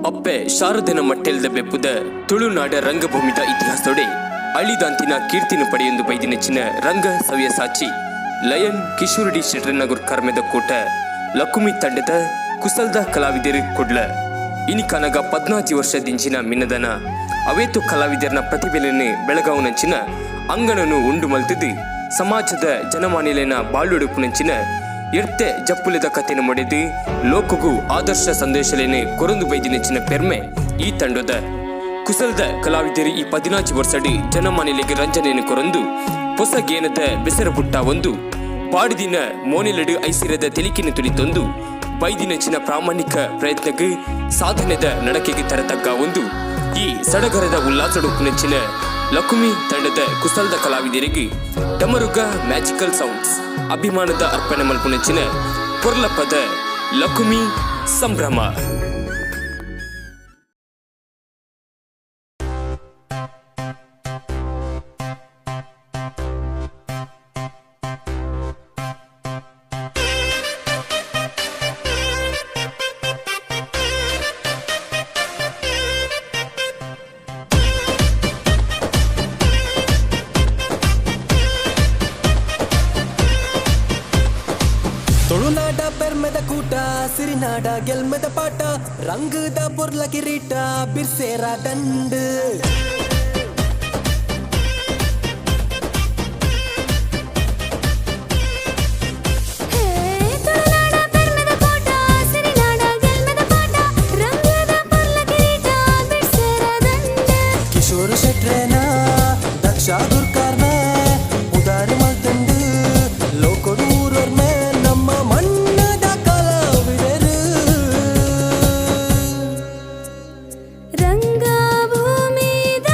ಅಪ್ಪೆ ಶಾರದನ ಮಟ್ಟೆಲ್ದ ಬೆಪ್ಪುದ ತುಳುನಾಡ ರಂಗಭೂಮಿದ ಇತಿಹಾಸದೊಡೆ ಅಳಿದಾಂತಿನ ಕೀರ್ತಿನ ಪಡೆಯೊಂದು ಬೈದಿನೆಚ್ಚಿನ ರಂಗ ಸವ್ಯ Sachi lion Kishore D ಶೆಟ್ರನಗುರ್ ಕರ್ಮೆದ ಕೋಟ ಲಕುಮಿ ತಂಡದ ಕುಸಲ್ದ ಕಲಾವಿದರು ಕೊಡ್ಲ ಇನಿಕಾನಗ 14 ವರ್ಷದಿಂಚಿನ ಮಿನ್ನದನ ಅವೇತು ಕಲಾವಿದರನ ಪ್ರತಿಭೆಯನ್ನು ಬೆಳಗಾವನಂಚಿನ ಅಂಗನನ್ನು ಉಂಡು ಮಲ್ತಿದ್ದು ಸಮಾಜದ ಜನಮಾನಿಲೆನ ಬಾಳುಡುಪುನಂಚಿನ ಎರ್ತೆ ಜಪ್ಪುಲೆದ ಕಥೆನ ಮೊಡೆದು ಲೋಕಗೂ ಆದರ್ಶ ಸಂದೇಶಲೇನೆ ಕೊರೊಂದು ಬೈದಿನೆಚ್ಚಿನ ಪೆರ್ಮೆ ಈ ತಂಡದ ಕುಸಲ್ದ ಕಲಾವಿದರು ಈ 14 ವರ್ಷಡಿ ಜನಮಾನಿಲೆಗೆ ರಂಜನೆಯನ್ನು ಕೊರೊಂದು ಹೊಸ ಗೇನದ ಬೆಸರ ಬುಟ್ಟ ಒಂದು ಬಾಡಿದಿನ ಮೋನಿಲಡು ಐಸಿರದ ತೆಲಿಕಿನ ತುಳಿತೊಂದು ಬೈದಿನೆಚ್ಚಿನ ಪ್ರಾಮಾಣಿಕ ಪ್ರಯತ್ನಕ್ಕೆ ಸಾಧನೆದ ನಡಕೆಗೆ ತರತಕ್ಕ ಒಂದು ಈ ಸಡಗರದ ಉಲ್ಲಾಸಡುಪುನೆಚ್ಚಿನ ಲಕುಮಿ ತಂಡದ ಕುಸಲ್ದ ಕಲಾವಿದರಿಗೆ ಡಮರುಗ ಮ್ಯಾಜಿಕಲ್ ಸೌಂಡ್ಸ್ ಅಭಿಮಾನದ ಅರ್ಪಣೆ ಮಲ್ಪುನೆಚ್ಚಿನ ಪೊರ್ಲಪ್ಪದ ಲಕುಮಿ ಸಂಭ್ರಮ. ತುಳುನಾಡ ಪೆರ್ಮೆದ ಕೂಟ ಸಿರಿನಾಡ ಗೆಲ್ಮೆದ ಪಾಟ ರಂಗದ ಪೊರ್ಲ ಕಿರೀಟ ಬಿರ್ಸೇರ ದಂಡ ಕಿಶೋರ್ ಶೆಟ್ರೇನ ದಕ್ಷ ದುರ್ಕಾರ್ನ ಉದಾರ ಮಲ್ತಂಡು ಲೋಕಡು ಊರೊರ್ಮೆ ನಮ್ಮ ಮಣ್ಣದ ಕಲಾವಿದರು ರಂಗಭೂಮಿದ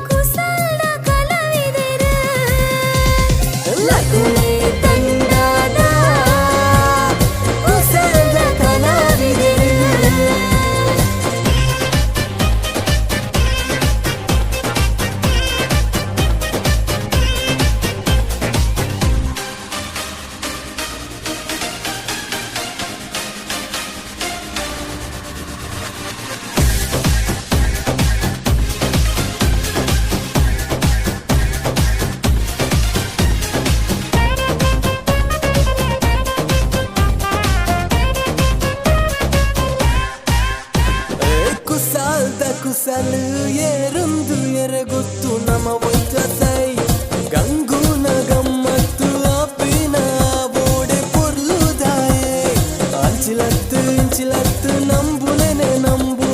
ಕುಸಲ್ದ ಕಲಾವಿದರು ಲಕುಮಿ ತಂಡದ ಕುಸಲ್ದ ಕಲಾವಿದರು. ಕುಸಲ್ದ ಕುಸಲು ಏರೊಂದು ಎರೆಗೊತ್ತು ನಮ್ಮ ವೈದ್ಯಸೈ ಗಂಗೂನ ಗಮ್ಮತ್ತು ಅಪ್ಪಿನ ಬೋಡೆ ಪೊರ್ಲುದಾಯೆ ಅಂಚಿಲತ್ತು ಇಂಚಿಲತ್ತು ನಂಬುಲೆನೆ ನಂಬು